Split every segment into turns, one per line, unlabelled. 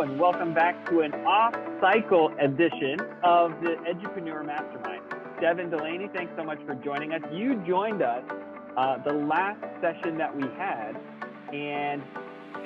and welcome back to an off-cycle edition of the Edupreneur Mastermind. Devin Delaney, thanks so much for joining us. You joined us the last session that we had, and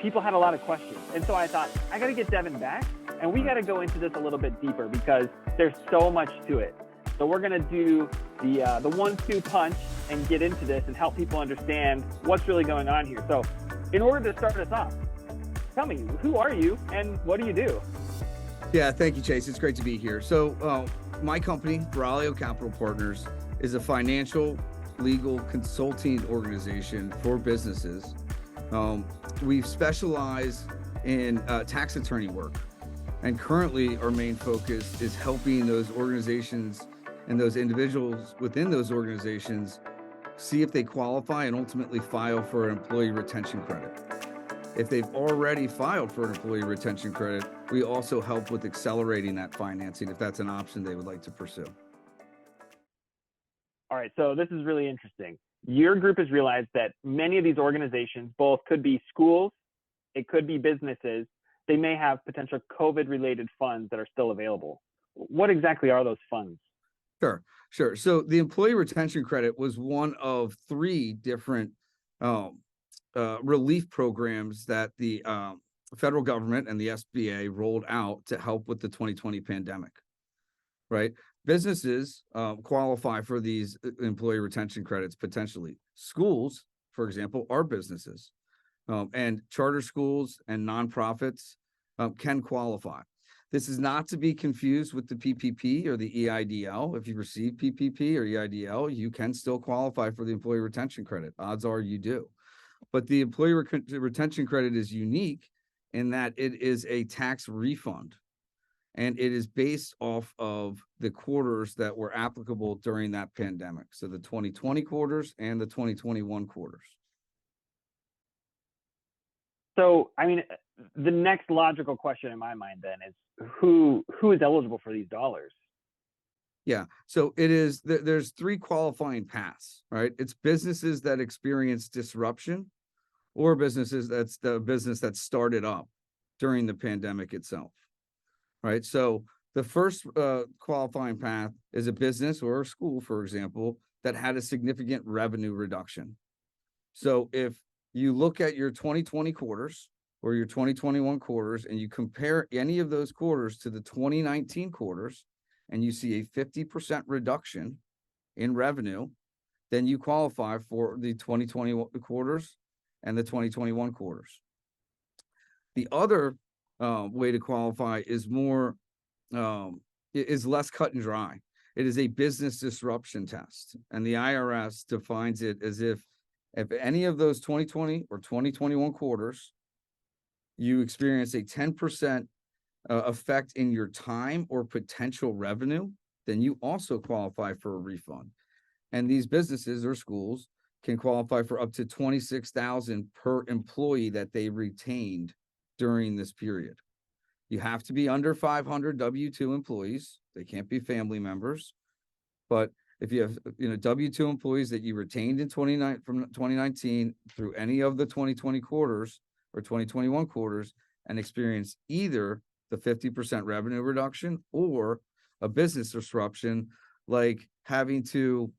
people had a lot of questions. And so I thought, I got to get Devin back, and we got to go into this a little bit deeper because there's so much to it. So we're going to do the 1-2 punch and get into this and help people understand what's really going on here. So in order to start us off, tell me, who are you and what do you do?
Yeah, thank you, Chase. It's great to be here. So my company, VerAleo Capital Partners, is a financial legal consulting organization for businesses. We specialize in tax attorney work. And currently our main focus is helping those organizations and those individuals within those organizations see if they qualify and ultimately file for an employee retention credit. If they've already filed for an employee retention credit, we also help with accelerating that financing if that's an option they would like to pursue.
All right, so this is really interesting. Your group has realized that many of these organizations, both could be schools, it could be businesses, they may have potential COVID-related funds that are still available. What exactly are those funds?
Sure. So the employee retention credit was one of 3 different relief programs that the federal government and the SBA rolled out to help with the 2020 pandemic, right? Businesses qualify for these employee retention credits potentially. Schools, for example, are businesses, and charter schools and nonprofits can qualify. This is not to be confused with the PPP or the EIDL. If you receive PPP or EIDL, you can still qualify for the employee retention credit. Odds are you do. But the employee retention credit is unique in that it is a tax refund, and it is based off of the quarters that were applicable during that pandemic. So the 2020 quarters and the 2021 quarters.
So, I mean, the next logical question in my mind then is who is eligible for these dollars?
Yeah, so it is, there's 3 qualifying paths, right? It's businesses that experience disruption, or businesses that's the business that started up during the pandemic itself, right? So the first qualifying path is a business or a school, for example, that had a significant revenue reduction. So if you look at your 2020 quarters or your 2021 quarters and you compare any of those quarters to the 2019 quarters and you see a 50% reduction in revenue, then you qualify for the 2020 quarters and the 2021 quarters. The other way to qualify is more is less cut and dry. It is a business disruption test, and the IRS defines it as if any of those 2020 or 2021 quarters you experience a 10% effect in your time or potential revenue, then you also qualify for a refund. And these businesses or schools can qualify for up to $26,000 per employee that they retained during this period. You have to be under 500 W-2 employees. They can't be family members. But if you have W-2 employees that you retained in from 2019 through any of the 2020 quarters or 2021 quarters and experience either the 50% revenue reduction or a business disruption, like having to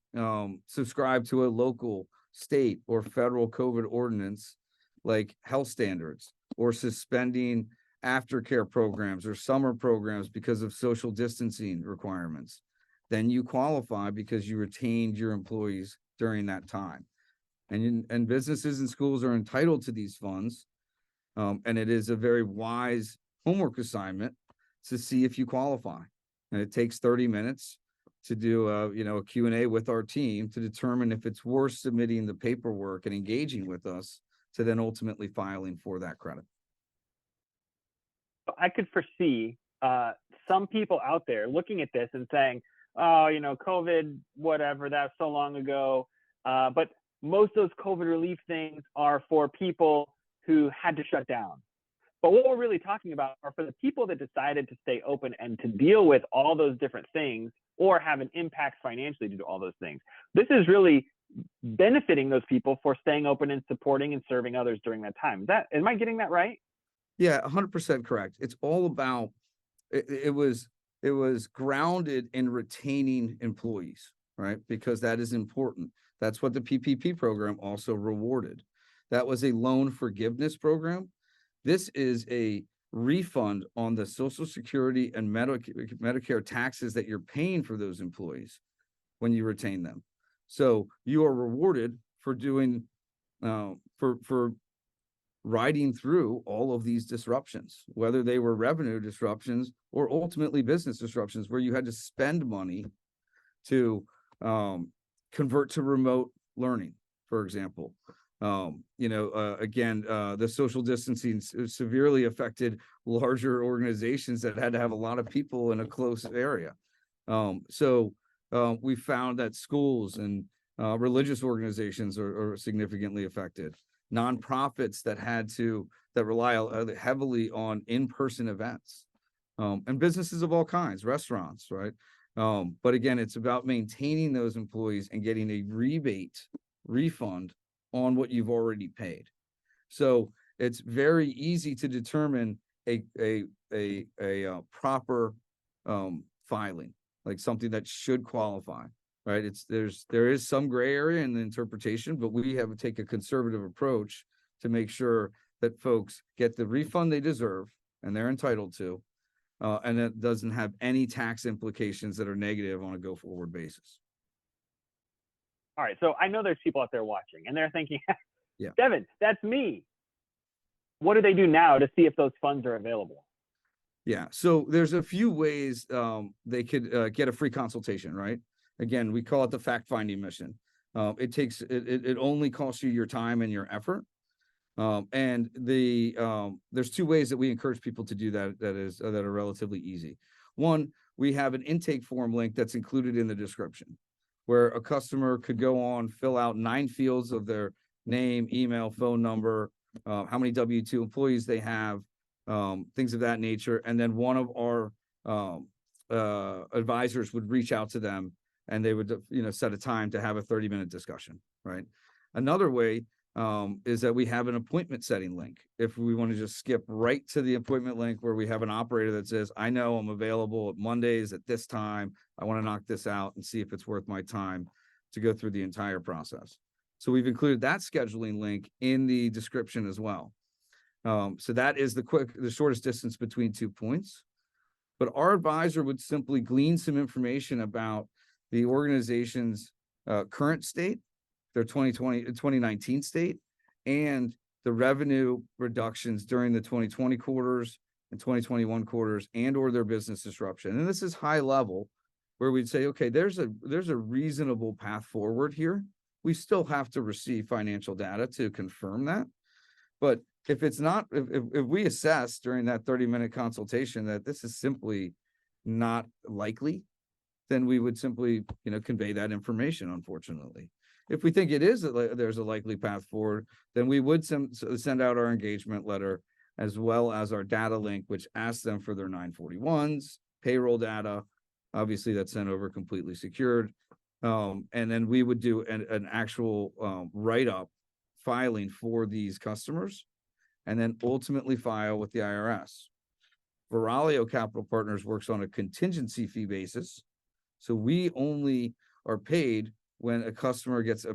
subscribe to a local, state, or federal COVID ordinance like health standards, or suspending aftercare programs or summer programs because of social distancing requirements, then you qualify because you retained your employees during that time. And businesses and schools are entitled to these funds, and it is a very wise homework assignment to see if you qualify. And it takes 30 minutes to do a Q&A with our team to determine if it's worth submitting the paperwork and engaging with us to then ultimately filing for that credit.
I could foresee some people out there looking at this and saying, oh, COVID, whatever, that's so long ago. But most of those COVID relief things are for people who had to shut down. But what we're really talking about are for the people that decided to stay open and to deal with all those different things or have an impact financially due to all those things. This is really benefiting those people for staying open and supporting and serving others during that time. Am I getting that right?
Yeah, 100% correct. It's all about it was grounded in retaining employees, right? Because that is important. That's what the PPP program also rewarded. That was a loan forgiveness program. This is a refund on the Social Security and Medicare taxes that you're paying for those employees when you retain them. So you are rewarded for doing for riding through all of these disruptions, whether they were revenue disruptions or ultimately business disruptions, where you had to spend money to convert to remote learning, for example. Again, the social distancing severely affected larger organizations that had to have a lot of people in a close area. We found that schools and religious organizations are significantly affected. Nonprofits that rely heavily on in-person events, and businesses of all kinds, restaurants, right? But again, it's about maintaining those employees and getting a refund on what you've already paid. So it's very easy to determine a proper filing, like something that should qualify. Right. There is some gray area in the interpretation, but we have to take a conservative approach to make sure that folks get the refund they deserve and they're entitled to, and it doesn't have any tax implications that are negative on a go-forward basis.
All right. So I know there's people out there watching and they're thinking,
yeah,
Devin, that's me. What do they do now to see if those funds are available?
Yeah. So there's a few ways they could get a free consultation, right? Again, we call it the fact-finding mission. It only costs you your time and your effort. And there's two ways that we encourage people to do that that are relatively easy. One, we have an intake form link that's included in the description, where a customer could go on, fill out 9 fields of their name, email, phone number, how many W-2 employees they have, things of that nature. And then one of our advisors would reach out to them, and they would, set a time to have a 30-minute discussion, right? Another way is that we have an appointment setting link. If we want to just skip right to the appointment link, where we have an operator that says, I know I'm available at Mondays at this time. I want to knock this out and see if it's worth my time to go through the entire process. So we've included that scheduling link in the description as well. So that is the shortest distance between 2 points. But our advisor would simply glean some information about the organization's current state, their 2019 state, and the revenue reductions during the 2020 quarters and 2021 quarters, and or their business disruption. And this is high level, where we'd say, okay, there's a reasonable path forward here. We still have to receive financial data to confirm that. But if it's not, if we assess during that 30-minute consultation that this is simply not likely, then we would simply, convey that information, unfortunately. If we think there's a likely path forward, then we would send out our engagement letter, as well as our data link, which asks them for their 941s, payroll data. Obviously, that's sent over completely secured. And then we would do an actual write-up filing for these customers, and then ultimately file with the IRS. VerAleo Capital Partners works on a contingency fee basis. So we only are paid when a customer gets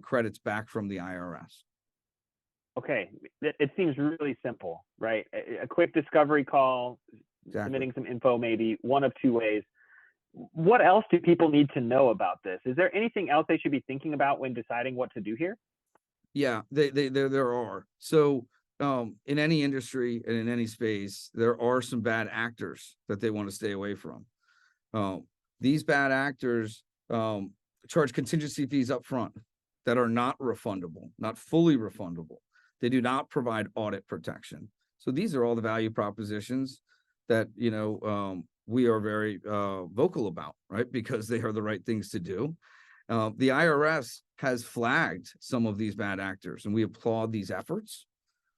credits back from the IRS.
Okay. It seems really simple, right? A quick discovery call, exactly. Submitting some info, maybe one of 2 ways. What else do people need to know about this? Is there anything else they should be thinking about when deciding what to do here?
Yeah, there are. So in any industry and in any space, there are some bad actors that they want to stay away from. These bad actors charge contingency fees up front that are not refundable, not fully refundable. They do not provide audit protection. So these are all the value propositions that, we are very vocal about, right? Because they are the right things to do. The IRS has flagged some of these bad actors, and we applaud these efforts,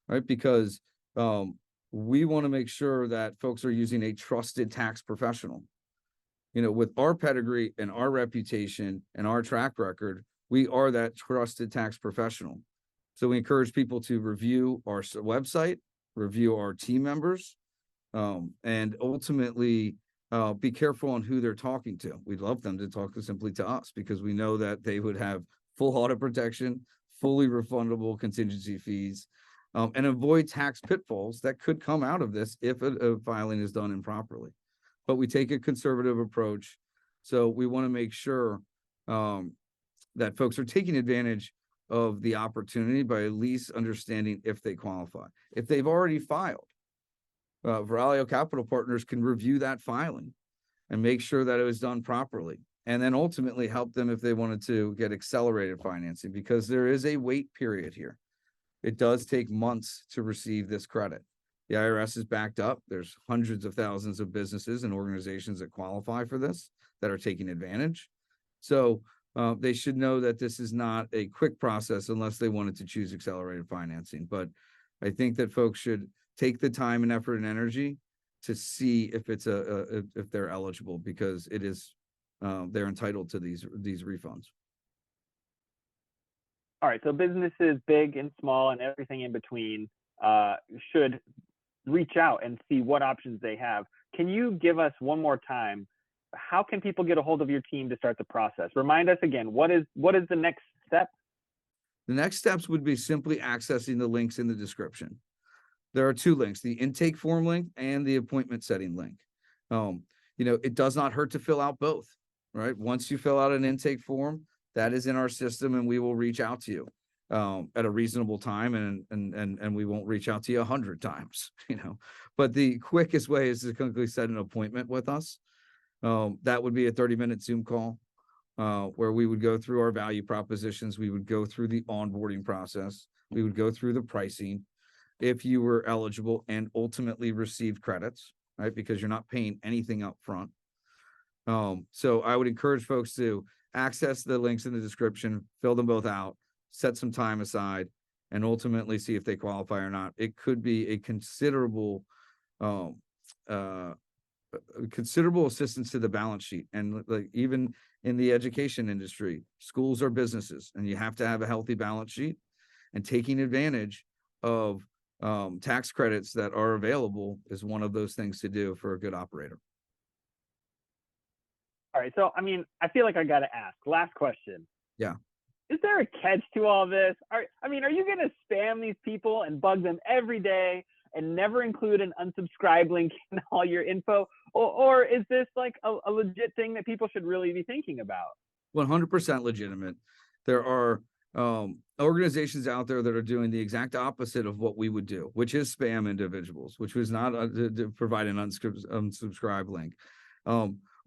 right? Because we want to make sure that folks are using a trusted tax professional. With our pedigree and our reputation and our track record, we are that trusted tax professional. So we encourage people to review our website, review our team members, and ultimately be careful on who they're talking to. We'd love them to talk simply to us because we know that they would have full audit protection, fully refundable contingency fees, and avoid tax pitfalls that could come out of this if a filing is done improperly. But we take a conservative approach. So we want to make sure that folks are taking advantage of the opportunity by at least understanding if they qualify. If they've already filed, VerAleo Capital Partners can review that filing and make sure that it was done properly, and then ultimately help them if they wanted to get accelerated financing, because there is a wait period here. It does take months to receive this credit. The IRS is backed up. There's hundreds of thousands of businesses and organizations that qualify for this that are taking advantage. So they should know that this is not a quick process unless they wanted to choose accelerated financing. But I think that folks should take the time and effort and energy to see if it's if they're eligible, because it is they're entitled to these refunds.
All right, so businesses big and small and everything in between should reach out and see what options they have. Can you give us one more time, how can people get a hold of your team to start the process? Remind us again, what is the next step?
The next steps would be simply accessing the links in the description. There are two links, the intake form link and the appointment setting link. It does not hurt to fill out both, right? Once you fill out an intake form, that is in our system, and we will reach out to you at a reasonable time, and we won't reach out to you 100 times, But the quickest way is to quickly set an appointment with us. That would be a 30-minute Zoom call where we would go through our value propositions. We would go through the onboarding process. We would go through the pricing if you were eligible and ultimately receive credits, right? Because you're not paying anything up front. So I would encourage folks to access the links in the description, fill them both out, set some time aside, and ultimately see if they qualify or not. It could be a considerable assistance to the balance sheet. And like even in the education industry, schools are businesses, and you have to have a healthy balance sheet, and taking advantage of tax credits that are available is one of those things to do for a good operator.
All right, so I feel like I got to ask, last question.
Yeah.
Is there a catch to all this? Are you going to spam these people and bug them every day and never include an unsubscribe link in all your info? Or is this like a legit thing that people should really be thinking about?
100% legitimate. There are organizations out there that are doing the exact opposite of what we would do, which is spam individuals, which was not to provide an unsubscribe link.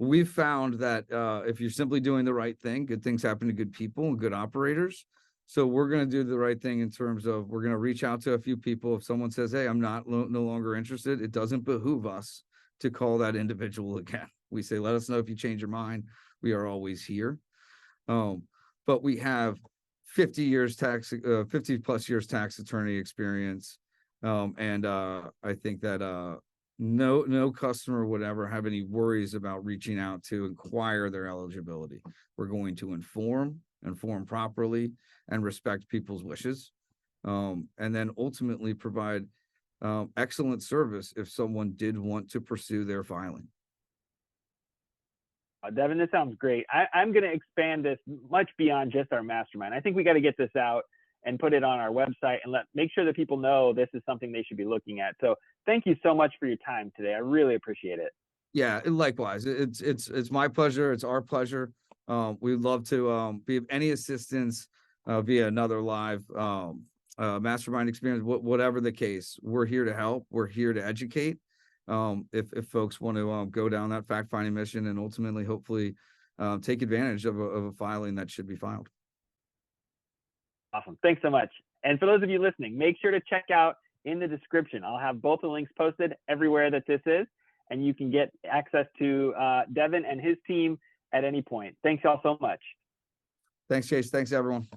We've found that if you're simply doing the right thing, good things happen to good people and good operators. So we're going to do the right thing in terms of we're going to reach out to a few people. If someone says, hey, I'm no longer interested, it doesn't behoove us to call that individual again. We say, let us know if you change your mind. We are always here. But we have 50 plus years tax attorney experience. And I think that no customer would ever have any worries about reaching out to inquire their eligibility. We're going to inform properly and respect people's wishes, and then ultimately provide excellent service if someone did want to pursue their filing.
Devin, this sounds great. I'm going to expand this much beyond just our mastermind. I think we got to get this out and put it on our website and make sure that people know this is something they should be looking at. So thank you so much for your time today. I really appreciate it.
Yeah, likewise. It's my pleasure. It's our pleasure. We'd love to be of any assistance via another live mastermind experience, whatever the case. We're here to help. We're here to educate. If folks want to go down that fact-finding mission and ultimately, hopefully, take advantage of a filing that should be filed.
Awesome. Thanks so much. And for those of you listening, make sure to check out in the description. I'll have both the links posted everywhere that this is, and you can get access to Devin and his team at any point. Thanks y'all so much.
Thanks, Chase. Thanks, everyone.